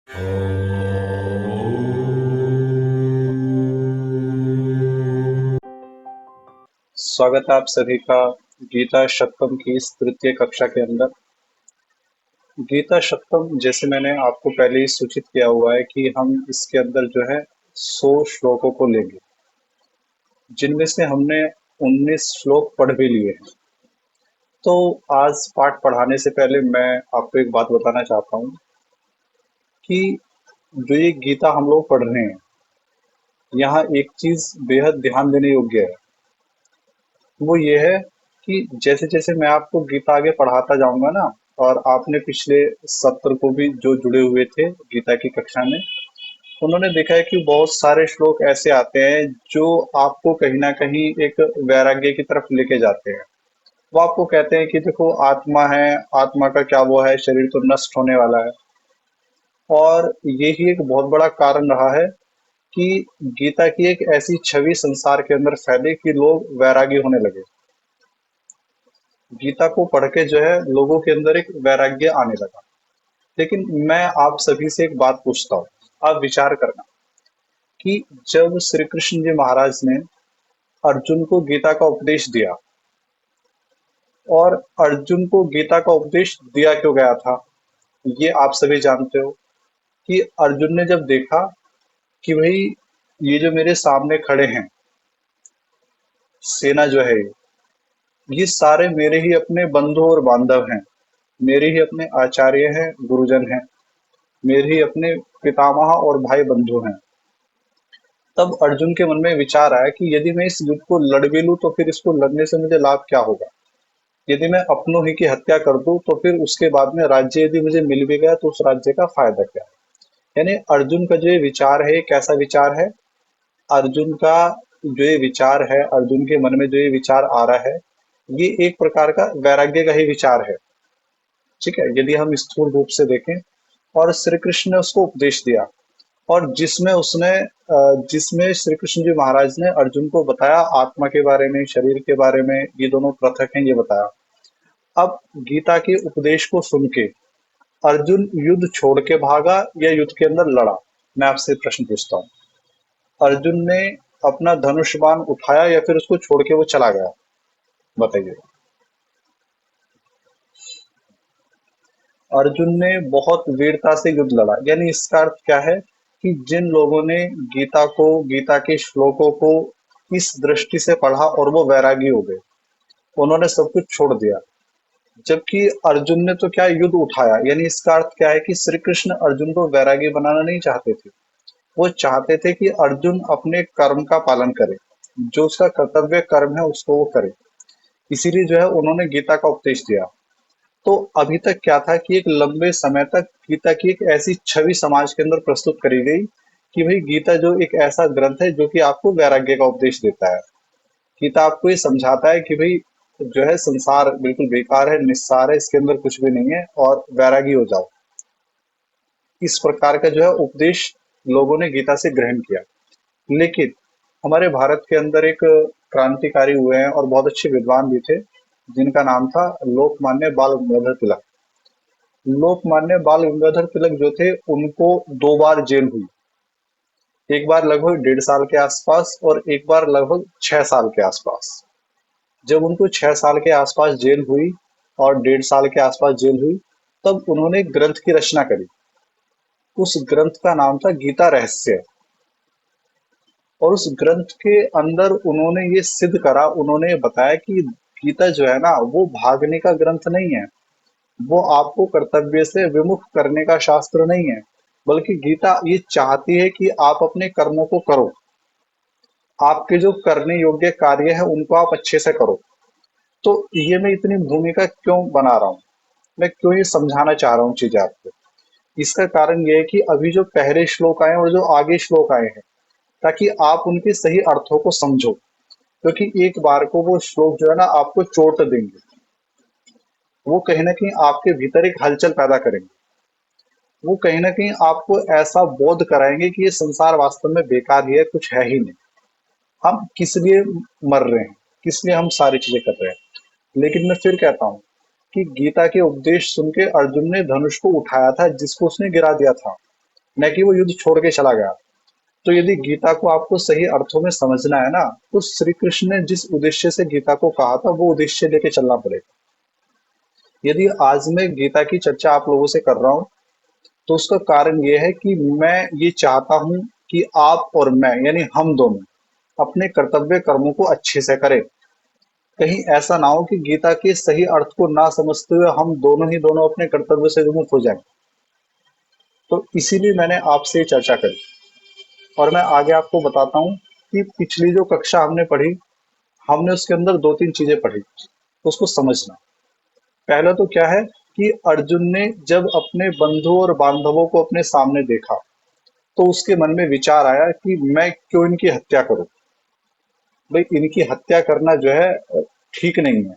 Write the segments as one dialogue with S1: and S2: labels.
S1: स्वागत है आप सभी का गीता शतकम की इस तृतीय कक्षा के अंदर। गीता शतकम जैसे मैंने आपको पहले ही सूचित किया हुआ है कि हम इसके अंदर जो है 100 श्लोकों को लेंगे, जिनमें से हमने 19 श्लोक पढ़ भी लिए हैं। तो आज पाठ पढ़ाने से पहले मैं आपको एक बात बताना चाहता हूँ कि जो ये गीता हम लोग पढ़ रहे हैं, यहाँ एक चीज बेहद ध्यान देने योग्य है। वो ये है कि जैसे-जैसे मैं आपको गीता आगे पढ़ाता जाऊँगा ना, और आपने पिछले सत्र को भी जो जुड़े हुए थे गीता की कक्षा में, उन्होंने देखा है कि बहुत सारे श्लोक ऐसे आते हैं जो आपको कहीं न कहीं एक वैराग्य की तरफ लेके जाते हैं। वो आपको कहते हैं कि देखो आत्मा है, आत्मा का क्या वो है, शरीर तो नष्ट होने वाला है। और यही एक बहुत बड़ा कारण रहा है कि गीता की एक ऐसी छवि संसार के अंदर फैली कि लोग वैरागी होने लगे। गीता को पढ़ के जो है लोगों के अंदर एक वैराग्य आने लगा। लेकिन मैं आप सभी से एक बात पूछता हूँ, आप विचार करना कि जब श्री कृष्ण जी महाराज ने अर्जुन को गीता का उपदेश दिया, और अर्जुन को गीता का उपदेश दिया क्यों गया था, ये आप सभी जानते हो कि अर्जुन ने जब देखा कि भाई ये जो मेरे सामने खड़े हैं, सेना जो है ये सारे मेरे ही अपने बंधु और बांधव हैं, मेरे ही अपने आचार्य हैं, गुरुजन हैं, मेरे ही अपने पितामह और भाई बंधु हैं। तब अर्जुन के मन में विचार आया कि यदि मैं इस युद्ध को लड़ भी लूं तो फिर इसको लड़ने से मुझे लाभ क्या होगा। यदि मैं अपनों ही की हत्या कर दूं तो फिर उसके बाद में राज्य यदि मुझे मिल भी गया तो उस राज्य का फायदा क्या। यानी अर्जुन का जो ये विचार है, ये कैसा विचार है? अर्जुन का जो ये विचार है, अर्जुन के मन में जो ये विचार आ रहा है, ये एक प्रकार का वैराग्य का ही विचार है। ठीक है, यदि हम स्थूल रूप से देखें। और श्री कृष्ण ने उसको उपदेश दिया, और जिसमें श्री कृष्ण जी महाराज ने अर्जुन को बताया आत्मा के बारे में, शरीर के बारे में, ये दोनों पृथक हैं ये बताया। अब गीता के उपदेश को सुन के अर्जुन युद्ध छोड़ के भागा या युद्ध के अंदर लड़ा? मैं आपसे प्रश्न पूछता हूँ। अर्जुन ने अपना धनुष बाण उठाया या फिर उसको छोड़ के वो चला गया? बताइए। अर्जुन ने बहुत वीरता से युद्ध लड़ा। यानी इसका अर्थ क्या है कि जिन लोगों ने गीता के श्लोकों को इस दृष्टि से पढ़ा और वो वैरागी हो गए, उन्होंने सब कुछ छोड़ दिया। जबकि अर्जुन ने तो क्या युद्ध उठाया। यानी इसका अर्थ क्या है कि श्री कृष्ण अर्जुन को वैरागी बनाना नहीं चाहते थे। वो चाहते थे कि अर्जुन अपने कर्म का पालन करे, जो उसका कर्तव्य कर्म है उसको वो करे। इसीलिए जो है उन्होंने गीता का उपदेश दिया। तो अभी तक क्या था कि एक लंबे समय तक गीता की एक ऐसी छवि समाज के अंदर प्रस्तुत करी गई कि भाई गीता जो एक ऐसा ग्रंथ है जो कि आपको वैराग्य का उपदेश देता है। गीता आपको ये समझाता है कि भाई जो है संसार बिल्कुल बेकार है, निस्सार है, इसके अंदर कुछ भी नहीं है और वैरागी हो जाओ। इस प्रकार का जो है उपदेश लोगों ने गीता से ग्रहण किया। लेकिन हमारे भारत के अंदर एक क्रांतिकारी हुए हैं और बहुत अच्छे विद्वान भी थे, जिनका नाम था लोकमान्य बाल गंगाधर तिलक। लोकमान्य बाल गंगाधर तिलक जो थे उनको 2 बार जेल हुई। एक बार लगभग 1.5 साल के आसपास और एक बार लगभग 6 साल के आसपास। जब उनको 6 साल के आसपास जेल हुई और 1.5 साल के आसपास जेल हुई, तब उन्होंने एक ग्रंथ की रचना करी। उस ग्रंथ का नाम था गीता रहस्य। और उस ग्रंथ के अंदर उन्होंने ये सिद्ध करा, उन्होंने ये बताया कि गीता जो है ना वो भागने का ग्रंथ नहीं है, वो आपको कर्तव्य से विमुख करने का शास्त्र नहीं है, बल्कि गीता ये चाहती है कि आप अपने कर्मों को करो, आपके जो करने योग्य कार्य है उनको आप अच्छे से करो। तो ये मैं इतनी भूमिका क्यों बना रहा हूँ, मैं क्यों ये समझाना चाह रहा हूँ चीजें आपको। इसका कारण ये है कि अभी जो पहले श्लोक आए और जो आगे श्लोक आए हैं, ताकि आप उनके सही अर्थों को समझो। क्योंकि एक बार को वो श्लोक जो है ना आपको चोट देंगे, वो कहीं ना कहीं आपके भीतर एक हलचल पैदा करेंगे। वो कहीं न कहीं आपको ऐसा बोध कराएँगे कि ये संसार वास्तव में बेकार ही है, कुछ है ही नहीं। हम किस लिए मर रहे हैं? किस लिए हम सारी चीज़ें कर रहे हैं? लेकिन मैं फिर कहता हूँ कि गीता के उपदेश सुन के अर्जुन ने धनुष को उठाया था जिसको उसने गिरा दिया था। न कि वो युद्ध छोड़ के चला गया। तो यदि गीता को आपको सही अर्थों में समझना है ना, तो श्री कृष्ण ने जिस उद्देश्य से गीता को कहा था वो उद्देश्य लेके चलना पड़ेगा। यदि आज मैं गीता की चर्चा आप लोगों से कर रहा हूँ, तो उसका कारण ये है कि मैं ये चाहता हूँ कि आप और मैं, यानी हम दोनों अपने कर्तव्य कर्मों को अच्छे से करें। कहीं ऐसा ना हो कि गीता के सही अर्थ को ना समझते हुए हम दोनों ही दोनों अपने कर्तव्य से विमुख हो जाएं। तो इसीलिए मैंने आपसे ये चर्चा करी, और मैं आगे आपको बताता हूँ कि पिछली जो कक्षा हमने पढ़ी, हमने उसके अंदर दो तीन चीजें पढ़ी, तो उसको समझना। पहला तो क्या है कि अर्जुन ने जब अपने बंधु और बांधवों को अपने सामने देखा, तो उसके मन में विचार आया कि मैं क्यों इनकी हत्या करूं। भाई, इनकी हत्या करना जो है ठीक नहीं है।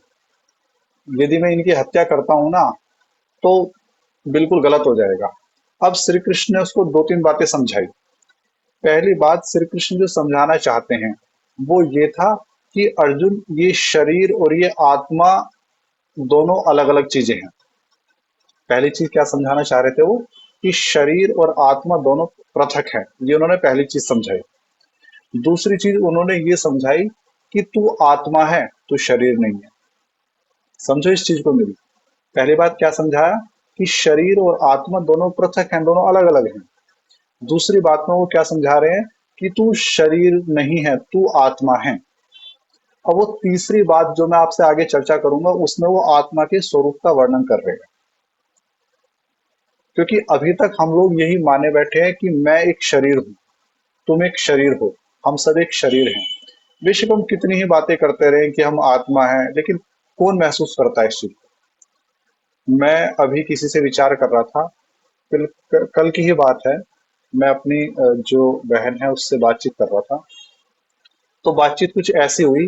S1: यदि मैं इनकी हत्या करता हूं ना, तो बिल्कुल गलत हो जाएगा। अब श्री कृष्ण ने उसको दो तीन बातें समझाई। पहली बात श्री कृष्ण जो समझाना चाहते हैं वो ये था कि अर्जुन, ये शरीर और ये आत्मा दोनों अलग अलग चीजें हैं। पहली चीज क्या समझाना चाह रहे थे वो, कि शरीर और आत्मा दोनों पृथक है। ये उन्होंने पहली चीज समझाई। दूसरी चीज उन्होंने ये समझाई कि तू आत्मा है, तू शरीर नहीं है। समझो इस चीज को मेरी। पहली बात क्या समझाया कि शरीर और आत्मा दोनों पृथक हैं, दोनों अलग अलग हैं। दूसरी बात में वो क्या समझा रहे हैं कि तू शरीर नहीं है, तू आत्मा है। अब वो तीसरी बात जो मैं आपसे आगे चर्चा करूंगा, उसमें वो आत्मा के स्वरूप का वर्णन कर रहे हैं। क्योंकि अभी तक हम लोग यही माने बैठे हैं कि मैं एक शरीर हूं, तुम एक शरीर हो, हम सब एक शरीर हैं। बेशक हम कितनी ही बातें करते रहे कि हम आत्मा हैं, लेकिन कौन महसूस करता है इस चीज को? मैं अभी किसी से विचार कर रहा था, कल कल की ही बात है। मैं अपनी जो बहन है उससे बातचीत कर रहा था। तो बातचीत कुछ ऐसी हुई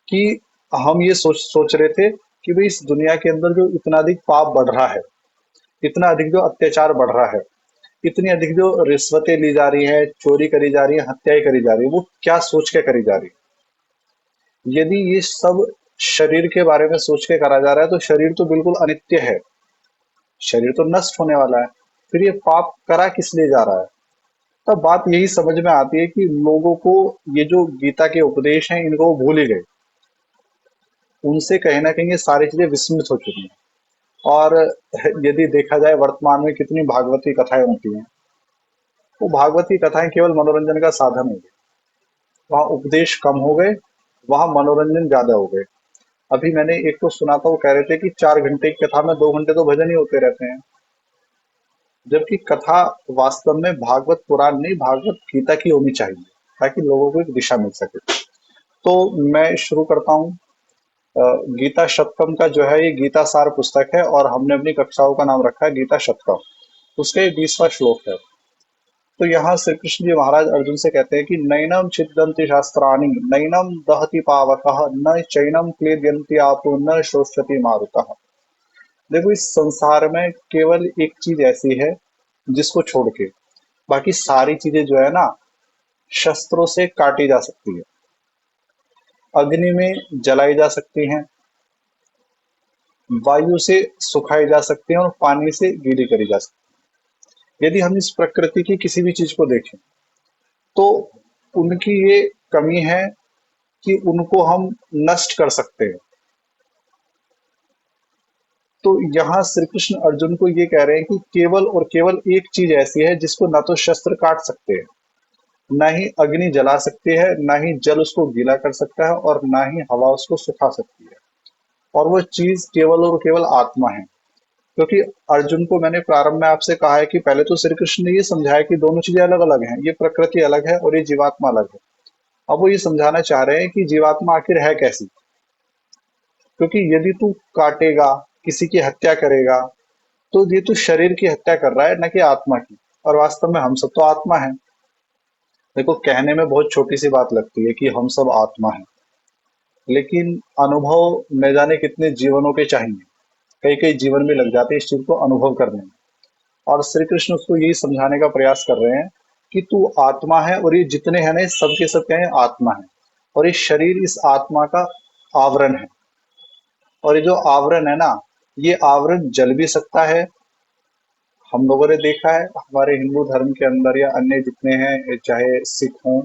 S1: कि हम ये सोच रहे थे कि भाई, इस दुनिया के अंदर जो इतना अधिक पाप बढ़ रहा है, इतना अधिक जो अत्याचार बढ़ रहा है, इतनी अधिक जो रिश्वतें ली जा रही है, चोरी करी जा रही है, हत्याएं करी जा रही है, वो क्या सोच के करी जा रही है? यदि ये सब शरीर के बारे में सोच के करा जा रहा है, तो शरीर तो बिल्कुल अनित्य है, शरीर तो नष्ट होने वाला है। फिर ये पाप करा किस लिए जा रहा है? तब बात यही समझ में आती है कि लोगों को ये जो गीता के उपदेश हैं, इनको वो भूल ही गए। उनसे कहीं ना कहीं ये सारी चीजें विस्मृत हो चुकी हैं। और यदि देखा जाए वर्तमान में कितनी भागवती कथाएं होती हैं, वो भागवती कथाएं केवल मनोरंजन का साधन हो गए। वहाँ उपदेश कम हो गए, वहाँ मनोरंजन ज्यादा हो गए। अभी मैंने एक तो सुना था, वो कह रहे थे कि 4 घंटे की कथा में 2 घंटे तो भजन ही होते रहते हैं। जबकि कथा वास्तव में भागवत पुराण नहीं, भागवत गीता की होनी चाहिए, ताकि लोगों को एक दिशा मिल सके। तो मैं शुरू करता हूँ। गीता शतकम का जो है, ये गीता सार पुस्तक है, और हमने अपनी कक्षाओं का नाम रखा है गीता शतकम। उसका ये 20वां श्लोक है। तो यहाँ श्री कृष्ण जी महाराज अर्जुन से कहते हैं कि नैनम छिदन्ति शास्त्राणि, नैनम दहति पावकः, न चैनम क्लेदयन्ति आपो, न शोष्यति मारुतः। देखो, इस संसार में केवल एक चीज ऐसी है जिसको छोड़ के बाकी सारी चीजें जो है ना, शस्त्रों से काटी जा सकती है, अग्नि में जलाई जा सकती हैं, वायु से सुखाई जा सकती हैं, और पानी से गीली करी जा सकती है। यदि हम इस प्रकृति की किसी भी चीज को देखें, तो उनकी ये कमी है कि उनको हम नष्ट कर सकते हैं। तो यहाँ श्री कृष्ण अर्जुन को ये कह रहे हैं कि केवल और केवल एक चीज ऐसी है जिसको ना तो शस्त्र काट सकते हैं, ना ही अग्नि जला सकती है, ना ही जल उसको गीला कर सकता है, और ना ही हवा उसको सुखा सकती है। और वो चीज केवल और केवल आत्मा है। क्योंकि अर्जुन को मैंने प्रारंभ में आपसे कहा है कि पहले तो श्री कृष्ण ने ये समझाया कि दोनों चीजें अलग अलग हैं, ये प्रकृति अलग है और ये जीवात्मा अलग है। अब वो ये समझाना चाह रहे हैं कि जीवात्मा आखिर है कैसी। क्योंकि यदि तू काटेगा, किसी की हत्या करेगा, तो ये तू शरीर की हत्या कर रहा है, न कि आत्मा की। और वास्तव में हम सब तो आत्मा है। देखो, कहने में बहुत छोटी सी बात लगती है कि हम सब आत्मा है, लेकिन अनुभव न जाने कितने जीवनों के चाहिए। कई कई जीवन में लग जाते हैं इस चीज को अनुभव करने में। और श्री कृष्ण उसको यही समझाने का प्रयास कर रहे हैं कि तू आत्मा है, और ये जितने हैं ना, ये सब के सब क्या है, आत्मा है। और ये शरीर इस आत्मा का आवरण है। और ये जो आवरण है ना, ये आवरण जल भी सकता है, हम लोगों ने देखा है हमारे हिंदू धर्म के अंदर या अन्य जितने हैं, चाहे सिख हों,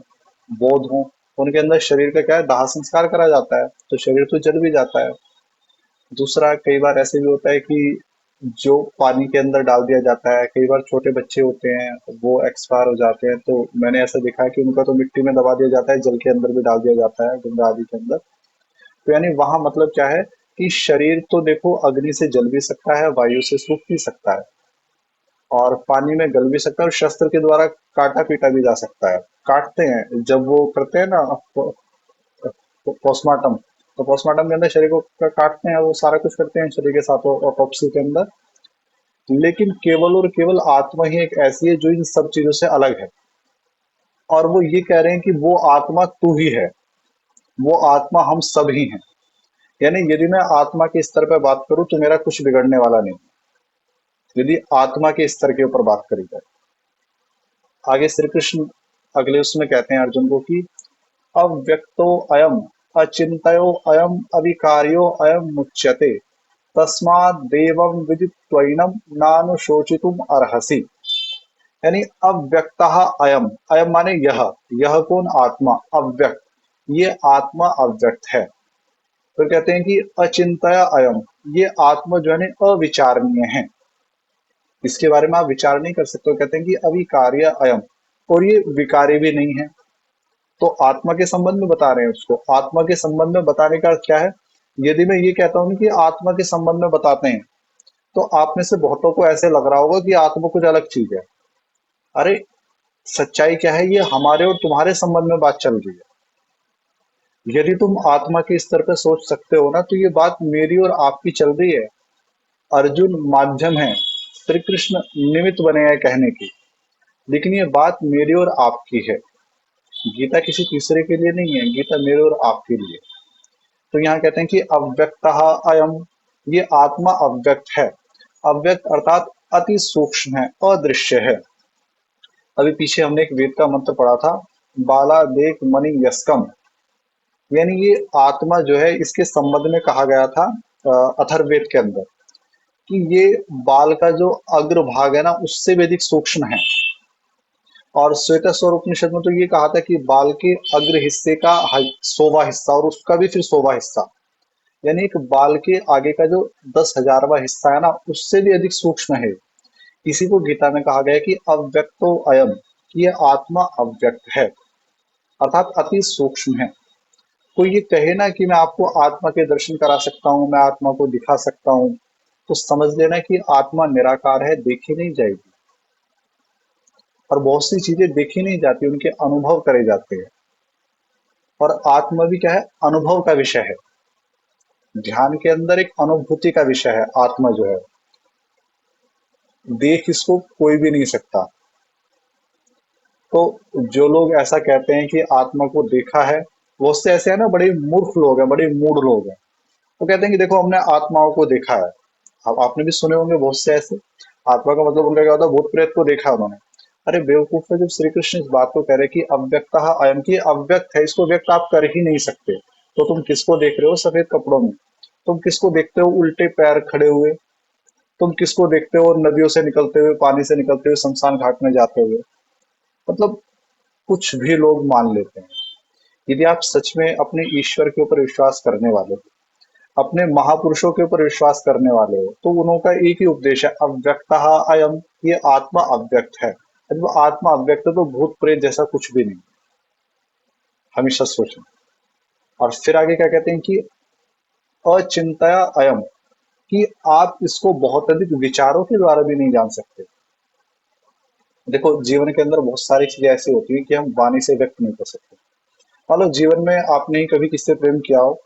S1: बौद्ध हों, उनके अंदर शरीर का क्या है, दाह संस्कार करा जाता है, तो शरीर तो जल भी जाता है। दूसरा, कई बार ऐसे भी होता है कि जो पानी के अंदर डाल दिया जाता है, कई बार छोटे बच्चे होते हैं वो एक्सपायर हो जाते हैं, तो मैंने ऐसा देखा है कि उनका तो मिट्टी में दबा दिया जाता है, जल के अंदर भी डाल दिया जाता है, गंगा आदि के अंदर। तो यानी वहां मतलब क्या है कि शरीर तो देखो अग्नि से जल भी सकता है, वायु से सूख भी सकता है, और पानी में गल भी सकता है, और शस्त्र के द्वारा काटा पीटा भी जा सकता है। काटते हैं जब वो करते हैं ना पोस्टमार्टम, तो पोस्टमार्टम के अंदर शरीर को काटते हैं, वो सारा कुछ करते हैं शरीर के साथ ऑटोप्सी के अंदर। लेकिन केवल और केवल आत्मा ही एक ऐसी है जो इन सब चीजों से अलग है, और वो ये कह रहे हैं कि वो आत्मा तू ही है, वो आत्मा हम सब ही हैं। यानी यदि मैं आत्मा के स्तर पर बात करूं तो मेरा कुछ बिगड़ने वाला नहीं, यदि आत्मा के स्तर के ऊपर बात करी जाए। आगे श्री कृष्ण अगले उसमें कहते हैं अर्जुन को कि अव्यक्तो अयम अचिंतयो अयम अविकार्यो अयम मुच्यते, तस्मात् देवं विदित्वैनं नानुशोचितुम अर्हसि। यानी अव्यक्तः अयम, अयम माने यह कौन, आत्मा, अव्यक्त, ये आत्मा अव्यक्त है। फिर कहते हैं कि अचिंतय अयम, ये आत्मा जो है ना अविचारणीय है, इसके बारे में आप विचार नहीं कर सकते हो। कहते हैं कि अविकार्य अयम, और ये विकारी भी नहीं है। तो आत्मा के संबंध में बता रहे हैं उसको, आत्मा के संबंध में बताने का अर्थ क्या है। यदि मैं ये कहता हूं कि आत्मा के संबंध में बताते हैं, तो आप में से बहुतों को ऐसे लग रहा होगा कि आत्मा कुछ अलग चीज है। अरे, सच्चाई क्या है, ये हमारे और तुम्हारे संबंध में बात चल रही है। यदि तुम आत्मा के स्तर पर सोच सकते हो ना, तो ये बात मेरी और आपकी चल रही है। अर्जुन माध्यम है, श्री कृष्ण निमित्त बने हैं कहने की, लेकिन ये बात मेरी और आपकी है। गीता किसी तीसरे के लिए नहीं है, गीता मेरे और आपके लिए। तो यहाँ कहते हैं कि अव्यक्तः अयम, ये आत्मा अव्यक्त है। अव्यक्त अर्थात अति सूक्ष्म है, अदृश्य है। अभी पीछे हमने एक वेद का मंत्र पढ़ा था, बाला देख मणि यस्कम, यानी ये आत्मा जो है इसके संबंध में कहा गया था अथर्ववेद के अंदर, कि ये बाल का जो अग्र भाग है ना, उससे भी अधिक सूक्ष्म है। और श्वेताश्वर उपनिषद में तो ये कहा था कि बाल के अग्र हिस्से का 100वां हिस्सा, और उसका भी फिर 100वां हिस्सा, यानी एक बाल के आगे का जो 10,000वां हिस्सा है ना, उससे भी अधिक सूक्ष्म है। इसी को गीता में कहा गया है कि अव्यक्तो अयम, कि ये आत्मा अव्यक्त है, अर्थात अति सूक्ष्म है। कोई ये कहे ना कि मैं आपको आत्मा के दर्शन करा सकता हूँ, मैं आत्मा को दिखा सकता हूँ, तो समझ लेना कि आत्मा निराकार है, देखी नहीं जाएगी। और बहुत सी चीजें देखी नहीं जाती, उनके अनुभव करे जाते हैं। और आत्मा भी क्या है, अनुभव का विषय है। ध्यान के अंदर एक अनुभूति का विषय है आत्मा जो है, देख इसको कोई भी नहीं सकता। तो जो लोग ऐसा कहते हैं कि आत्मा को देखा है, वो उससे ऐसे है ना, बड़े मूर्ख लोग हैं, बड़े मूढ़ लोग हैं। वो कहते हैं कि देखो हमने आत्माओं को देखा है। अब आपने भी सुने होंगे बहुत से ऐसे, आत्मा का मतलब उनका क्या होता है, भूत प्रेत को देखा उन्होंने। अरे बेवकूफ है, जब श्री कृष्ण इस बात को कह रहे कि अव्यक्तः अयम, की अव्यक्त है, इसको व्यक्त आप कर ही नहीं सकते, तो तुम किसको देख रहे हो सफेद कपड़ों में, तुम किसको देखते हो उल्टे पैर खड़े हुए, तुम किसको देखते हो नदियों से निकलते हुए, पानी से निकलते हुए, शमशान घाट में जाते हुए। मतलब कुछ भी लोग मान लेते हैं। यदि आप सच में अपने ईश्वर के ऊपर विश्वास करने वाले हो, अपने महापुरुषों के ऊपर विश्वास करने वाले हो, तो उनका एक ही उपदेश है, अव्यक्तः अयम, ये आत्मा अव्यक्त है। यदि वो आत्मा अव्यक्त है तो भूत प्रेत जैसा कुछ भी नहीं, हमेशा सोचें। और फिर आगे क्या कहते हैं कि अचिंतया अयम, कि आप इसको बहुत अधिक विचारों के द्वारा भी नहीं जान सकते। देखो जीवन के अंदर बहुत सारी चीजें ऐसी होती है कि हम वाणी से व्यक्त नहीं कर सकते। मान लो जीवन में आपने ही कभी किससे प्रेम किया हो,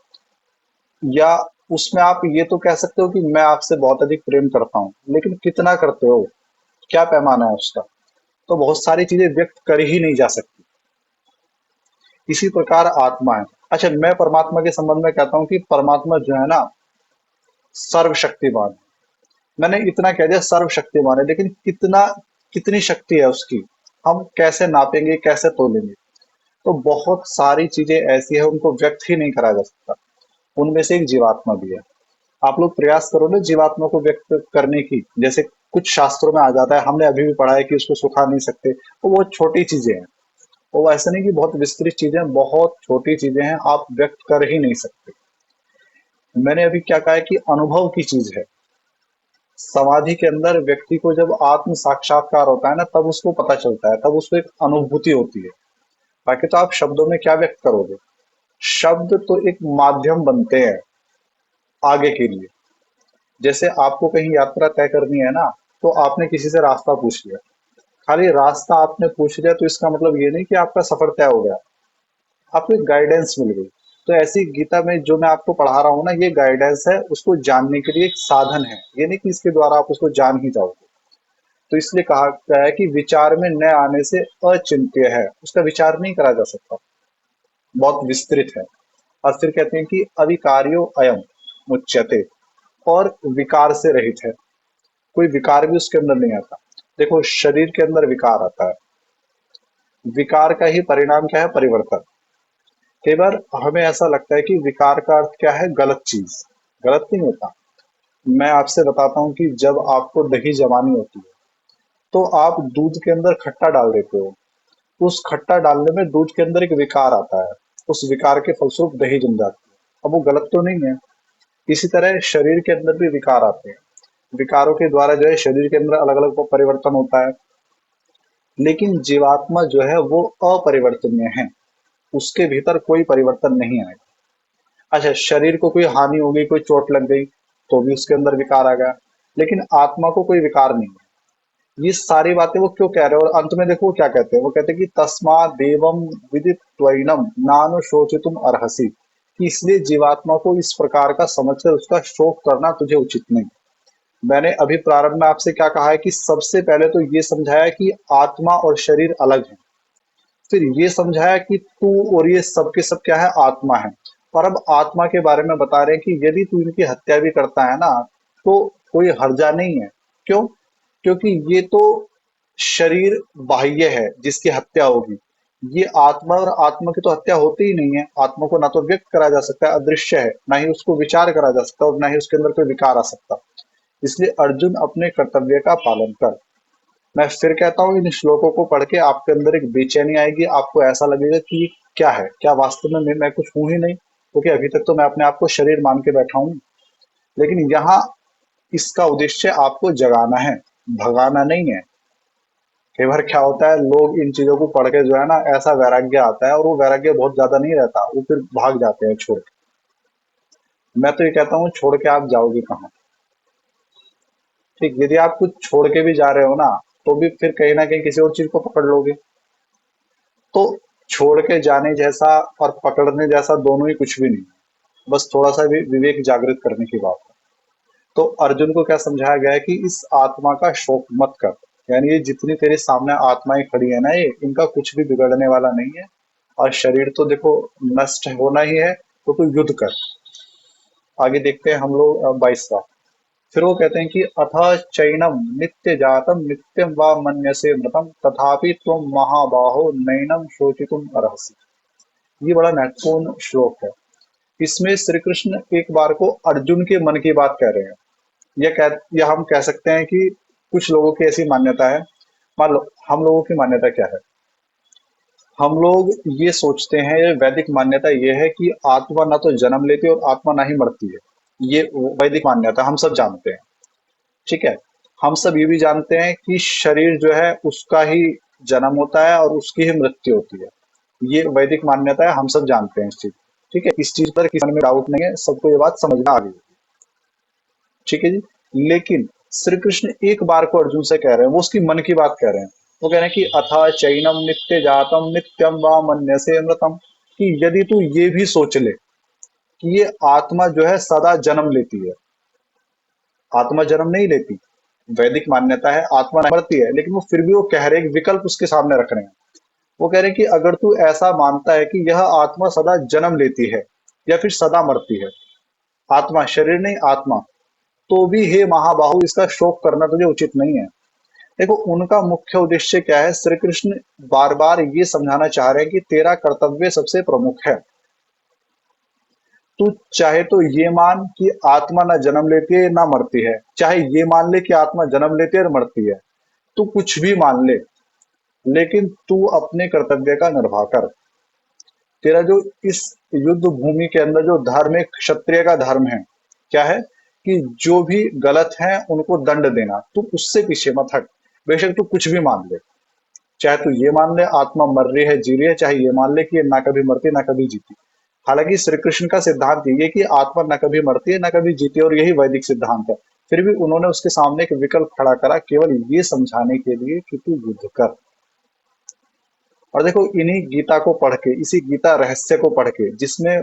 S1: या उसमें आप ये तो कह सकते हो कि मैं आपसे बहुत अधिक प्रेम करता हूँ, लेकिन कितना करते हो, क्या पैमाना है उसका, तो बहुत सारी चीजें व्यक्त कर ही नहीं जा सकती। इसी प्रकार आत्मा है। अच्छा, मैं परमात्मा के संबंध में कहता हूँ कि परमात्मा जो है ना, सर्वशक्तिमान। मैंने इतना कह दिया सर्वशक्तिमान है, लेकिन कितना, कितनी शक्ति है उसकी, हम कैसे नापेंगे, कैसे तोलेंगे। तो बहुत सारी चीजें ऐसी है, उनको व्यक्त ही नहीं करा जा सकता। उनमें से एक जीवात्मा भी है। आप लोग प्रयास करो ना जीवात्मा को व्यक्त करने की, जैसे कुछ शास्त्रों में आ जाता है, हमने अभी भी पढ़ा है कि उसको सुखा नहीं सकते, तो वो छोटी चीजें हैं। वो ऐसा नहीं कि बहुत विस्तृत चीजें हैं, बहुत छोटी चीजें हैं, आप व्यक्त कर ही नहीं सकते। मैंने अभी क्या कहा है कि अनुभव की चीज है। समाधि के अंदर व्यक्ति को जब आत्म साक्षात्कार होता है ना, तब उसको पता चलता है, तब उसको एक अनुभूति होती है। बाकी तो आप शब्दों में क्या व्यक्त करोगे? शब्द तो एक माध्यम बनते हैं आगे के लिए। जैसे आपको कहीं यात्रा तय करनी है ना, तो आपने किसी से रास्ता पूछ लिया। खाली रास्ता आपने पूछ लिया तो इसका मतलब ये नहीं कि आपका सफर तय हो गया, आपको एक गाइडेंस मिल गई। तो ऐसी गीता में जो मैं आपको पढ़ा रहा हूँ ना, ये गाइडेंस है, उसको जानने के लिए एक साधन है, ये नहीं कि इसके द्वारा आप उसको जान ही जाओगे। तो इसलिए कहा गया है कि विचार में न आने से अचिंत्य है, उसका विचार नहीं करा जा सकता, बहुत विस्तृत है। और फिर कहते हैं कि अविकार्यो अयम मुच्यते, और विकार से रहित है, कोई विकार भी उसके अंदर नहीं आता। देखो, शरीर के अंदर विकार आता है, विकार का ही परिणाम क्या है? परिवर्तन। कई बार हमें ऐसा लगता है कि विकार का अर्थ क्या है? गलत चीज। गलत नहीं होता। मैं आपसे बताता हूँ कि जब आपको दही जमानी होती है, तो आप दूध के अंदर खट्टा डाल देते हो। उस खट्टा डालने में दूध के अंदर एक विकार आता है, उस विकार के फलस्वरूप दही जम जाती है। अब वो गलत तो नहीं है। इसी तरह शरीर के अंदर भी विकार आते हैं, विकारों के द्वारा जो है शरीर के अंदर अलग अलग परिवर्तन होता है। लेकिन जीवात्मा जो है वो अपरिवर्तनीय है, उसके भीतर कोई परिवर्तन नहीं आएगा। अच्छा, शरीर को कोई हानि हो गई, कोई चोट लग गई, तो भी उसके अंदर विकार आ गया, लेकिन आत्मा को कोई विकार नहीं है। ये सारी बातें वो क्यों कह रहे हैं? और अंत में देखो वो क्या कहते हैं, वो कहते हैं कि तस्मा देवम विदित्वैनम नानुशोचितुम अर्हसि, कि इसलिए जीवात्मा को इस प्रकार का समझकर उसका शोक करना तुझे उचित नहीं। मैंने अभी प्रारंभ में आपसे क्या कहा है कि सबसे पहले तो ये समझाया कि आत्मा और शरीर अलग है, फिर ये समझाया कि तू और ये सब के सब क्या है? आत्मा है। और अब आत्मा के बारे में बता रहे हैं कि यदि तू इनकी हत्या भी करता है ना, तो कोई हर्जा नहीं है। क्यों? क्योंकि ये तो शरीर बाह्य है जिसकी हत्या होगी, ये आत्मा, और आत्मा की तो हत्या होती ही नहीं है। आत्मा को ना तो व्यक्त करा जा सकता है, अदृश्य है, ना ही उसको विचार करा जा सकता, और ना ही उसके अंदर कोई विकार आ सकता। इसलिए अर्जुन अपने कर्तव्य का पालन कर। मैं फिर कहता हूँ, इन श्लोकों को पढ़ के आपके अंदर एक बेचैनी आएगी, आपको ऐसा लगेगा कि ये क्या है, क्या वास्तव में मैं कुछ हूं ही नहीं, क्योंकि अभी तक तो मैं अपने आप को शरीर मान के बैठा हूँ। लेकिन यहाँ इसका उद्देश्य आपको जगाना है, भगाना नहीं है। कई बार क्या होता है, लोग इन चीजों को पढ़ के जो है ना, ऐसा वैराग्य आता है, और वो वैराग्य बहुत ज्यादा नहीं रहता, वो फिर भाग जाते हैं छोड़ के। मैं तो ये कहता हूँ, छोड़ के आप जाओगे कहाँ? ठीक, यदि आप कुछ छोड़ के भी जा रहे हो ना, तो भी फिर कहीं ना कहीं किसी और चीज को पकड़ लोगे। तो छोड़ के जाने जैसा और पकड़ने जैसा दोनों ही कुछ भी नहीं है। बस थोड़ा सा भी विवेक जागृत करने की बात है। तो अर्जुन को क्या समझाया गया है कि इस आत्मा का शोक मत कर। यानी ये जितनी तेरे सामने आत्माएं खड़ी है ना, ये इनका कुछ भी बिगड़ने वाला नहीं है। और शरीर तो देखो नष्ट होना ही है, तो तू युद्ध कर। आगे देखते हैं हम लोग 22वां। फिर वो कहते हैं कि अथ चैनम नित्य जातम नित्यम व मन्यसे मृतम तथापि तुम महाबाहो नैनम शोचितुम अर्हसि। ये बड़ा महत्वपूर्ण श्लोक है। इसमें श्री कृष्ण एक बार को अर्जुन के मन की बात कह रहे हैं। या हम कह सकते हैं कि कुछ लोगों की ऐसी मान्यता है। मान लो, हम लोगों की मान्यता क्या है? हम लोग ये सोचते हैं, ये वैदिक मान्यता ये है कि आत्मा ना तो जन्म लेती है और आत्मा ना ही मरती है। ये वैदिक मान्यता हम सब जानते हैं। ठीक है। हम सब ये भी जानते हैं कि शरीर जो है उसका ही जन्म होता है और उसकी ही मृत्यु होती है। ये वैदिक मान्यता है, हम सब जानते हैं इस चीज। ठीक है, इस चीज पर किसी मन में डाउट नहीं है, सबको ये बात समझ में आ गई। ठीक है जी। लेकिन श्री कृष्ण एक बार को अर्जुन से कह रहे हैं, वो उसकी मन की बात कह रहे हैं। वो कह रहे हैं कि अथा चैनम नित्य जातम नित्यम व मन्यसे अमृतम, कि यदि तू ये भी सोच ले कि ये आत्मा जो है सदा जन्म लेती है। आत्मा जन्म नहीं लेती, वैदिक मान्यता है आत्मा नहीं मरती है, लेकिन वो फिर भी वो कह रहे हैं, एक विकल्प उसके सामने रख रहे हैं। वो कह रहे हैं कि अगर तू ऐसा मानता है कि यह आत्मा सदा जन्म लेती है या फिर सदा मरती है, आत्मा, शरीर नहीं आत्मा, तो भी हे महाबाहु इसका शोक करना तुझे उचित नहीं है। देखो, उनका मुख्य उद्देश्य क्या है? श्री कृष्ण बार बार ये समझाना चाह रहे हैं कि तेरा कर्तव्य सबसे प्रमुख है। तू चाहे तो ये मान कि आत्मा ना जन्म लेती है ना मरती है, चाहे ये मान ले कि आत्मा जन्म लेती है और मरती है, तू कुछ भी मान ले, लेकिन तू अपने कर्तव्य का निर्वाह कर। तेरा जो इस युद्ध भूमि के अंदर जो धर्म है, क्षत्रिय का धर्म है, क्या है कि जो भी गलत है उनको दंड देना, तू उससे पीछे मत हट। बेशक तू कुछ भी मान ले, चाहे तू ये मान ले आत्मा मर रही है जी रही है, चाहे ये मान ले कि ये ना कभी मरती ना कभी जीती। हालांकि श्री कृष्ण का सिद्धांत ये है कि आत्मा ना कभी मरती है ना कभी जीती है, और यही वैदिक सिद्धांत है। फिर भी उन्होंने उसके सामने एक विकल्प खड़ा करा, केवल ये समझाने के लिए कि तू युद्ध कर। और देखो, इन्हीं गीता को पढ़ के, इसी गीता रहस्य को पढ़ के, जिसमें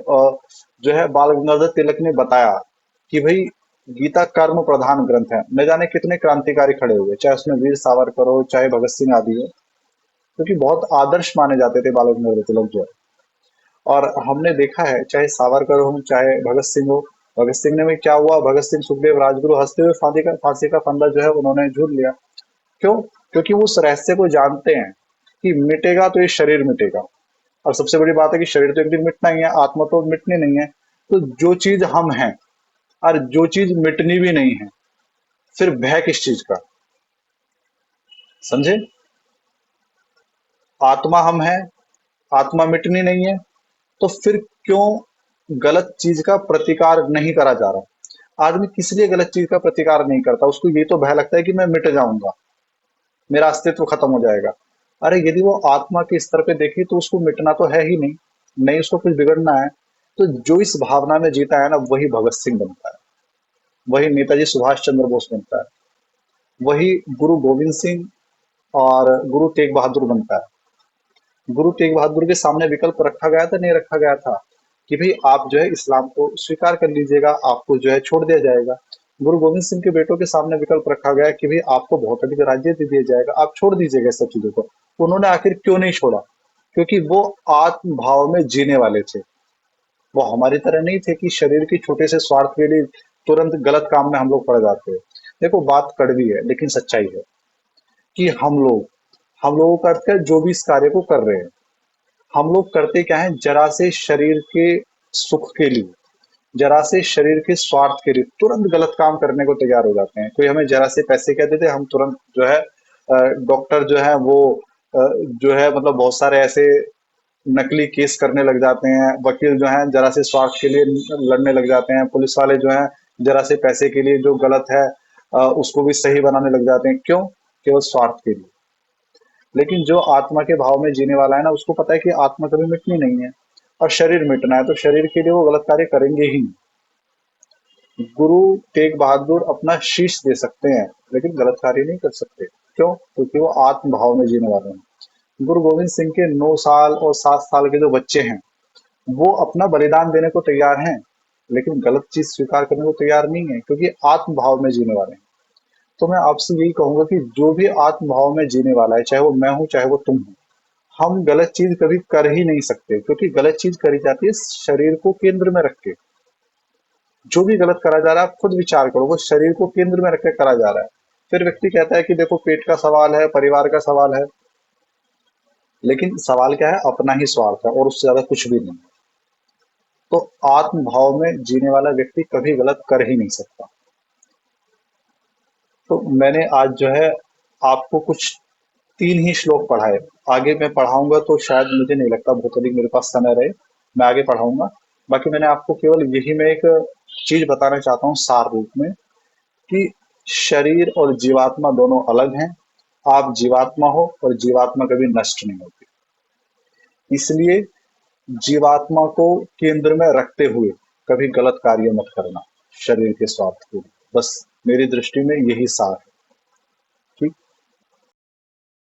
S1: जो है बाल गंगाधर तिलक ने बताया कि भाई गीता कर्म प्रधान ग्रंथ है, न जाने कितने क्रांतिकारी खड़े हुए, चाहे उसमें वीर सावरकर हो चाहे भगत सिंह आदि हो, क्योंकि बहुत आदर्श माने जाते थे बाल गंगाधर तिलक जो है। और हमने देखा है, चाहे सावरकर हो चाहे भगत सिंह हो, भगत सिंह ने भी क्या हुआ, भगत सिंह सुखदेव राजगुरु हंसते हुए फांसी का फंदा जो है उन्होंने झूल लिया। क्यों? क्योंकि वो उस रहस्य को जानते हैं कि मिटेगा तो ये शरीर मिटेगा, और सबसे बड़ी बात है कि शरीर तो एक दिन मिटना ही है, आत्मा तो मिटनी नहीं है। तो जो चीज हम हैं और जो चीज मिटनी भी नहीं है, फिर भय किस चीज का? समझे? आत्मा हम हैं, आत्मा मिटनी नहीं है, तो फिर क्यों गलत चीज का प्रतिकार नहीं करा जा रहा? आदमी किस लिए गलत चीज का प्रतिकार नहीं करता? उसको ये तो भय लगता है कि मैं मिट जाऊंगा, मेरा अस्तित्व खत्म हो जाएगा। अरे यदि वो आत्मा के स्तर पे देखी तो उसको मिटना तो है ही नहीं, नहीं उसको कुछ बिगड़ना है। तो जो इस भावना में जीता है ना, वही भगत सिंह बनता है, वही नेताजी सुभाष चंद्र बोस बनता है, वही गुरु गोविंद सिंह और गुरु तेग बहादुर बनता है। गुरु तेग बहादुर के सामने विकल्प रखा गया था, नहीं रखा गया था कि भाई आप जो है इस्लाम को स्वीकार कर लीजिएगा, आपको जो है छोड़ दिया जाएगा। गुरु गोविंद सिंह के बेटों के सामने विकल्प रखा गया कि भाई आपको बहुत अधिक राज्य दे दिया जाएगा, आप छोड़ दीजिएगा इस सब चीजों को। उन्होंने आखिर क्यों नहीं छोड़ा? क्योंकि वो आत्म भाव में जीने वाले थे। वो हमारी तरह नहीं थे कि शरीर के छोटे से स्वार्थ के लिए तुरंत गलत काम में हम लोग पड़ जाते हैं। देखो, बात कड़वी है लेकिन सच्चाई है कि हम लोगों का अर्थ है जो भी इस कार्य को कर रहे हैं, हम लोग करते क्या है, जरा से शरीर के सुख के लिए, जरा से शरीर के स्वार्थ के लिए तुरंत गलत काम करने को तैयार हो जाते हैं। कोई हमें जरा से पैसे कह देते, हम तुरंत जो है डॉक्टर जो है वो जो है मतलब बहुत सारे ऐसे नकली केस करने लग जाते हैं, वकील जो है जरा से स्वार्थ के लिए लड़ने लग जाते हैं, पुलिस वाले जो है जरा से पैसे के लिए जो गलत है उसको भी सही बनाने लग जाते हैं। क्यों? केवल स्वार्थ के लिए। लेकिन जो आत्मा के भाव में जीने वाला है ना, उसको पता है कि आत्मा कभी मिटनी नहीं है और शरीर मिटना है, तो शरीर के लिए वो गलत कार्य करेंगे ही। गुरु तेग बहादुर अपना शीश दे सकते हैं लेकिन गलत कार्य नहीं कर सकते। क्यों? क्योंकि वो आत्म भाव में जीने वाले हैं। गुरु गोविंद सिंह के 9 साल और 7 साल के जो बच्चे हैं, वो अपना बलिदान देने को तैयार हैं, लेकिन गलत चीज स्वीकार करने को तैयार नहीं है, क्योंकि आत्म भाव में जीने वाले हैं। तो मैं आपसे यही कहूंगा कि जो भी आत्म भाव में जीने वाला है, चाहे वो मैं हूं चाहे वो तुम हो, हम गलत चीज कभी कर ही नहीं सकते, क्योंकि गलत चीज करी जाती है शरीर को केंद्र में रख के। जो भी गलत करा जा रहा है, आप खुद विचार करो, वो शरीर को केंद्र में रख के करा जा रहा है। फिर व्यक्ति कहता है कि देखो पेट का सवाल है, परिवार का सवाल है, लेकिन सवाल क्या है? अपना ही स्वार्थ है और उससे ज्यादा कुछ भी नहीं। तो आत्म भाव में जीने वाला व्यक्ति कभी गलत कर ही नहीं सकता। तो मैंने आज जो है आपको कुछ 3 ही श्लोक पढ़ाए। आगे मैं पढ़ाऊंगा तो शायद मुझे नहीं लगता बहुत अधिक मेरे पास समय रहे, मैं आगे पढ़ाऊंगा। बाकी मैंने आपको केवल यही मैं एक चीज बताना चाहता हूँ सार रूप में, कि शरीर और जीवात्मा दोनों अलग हैं। आप जीवात्मा हो और जीवात्मा कभी नष्ट नहीं होती। इसलिए जीवात्मा को केंद्र में रखते हुए कभी गलत कार्य मत करना शरीर के स्वार्थ के लिए। बस मेरी दृष्टि में यही सार है।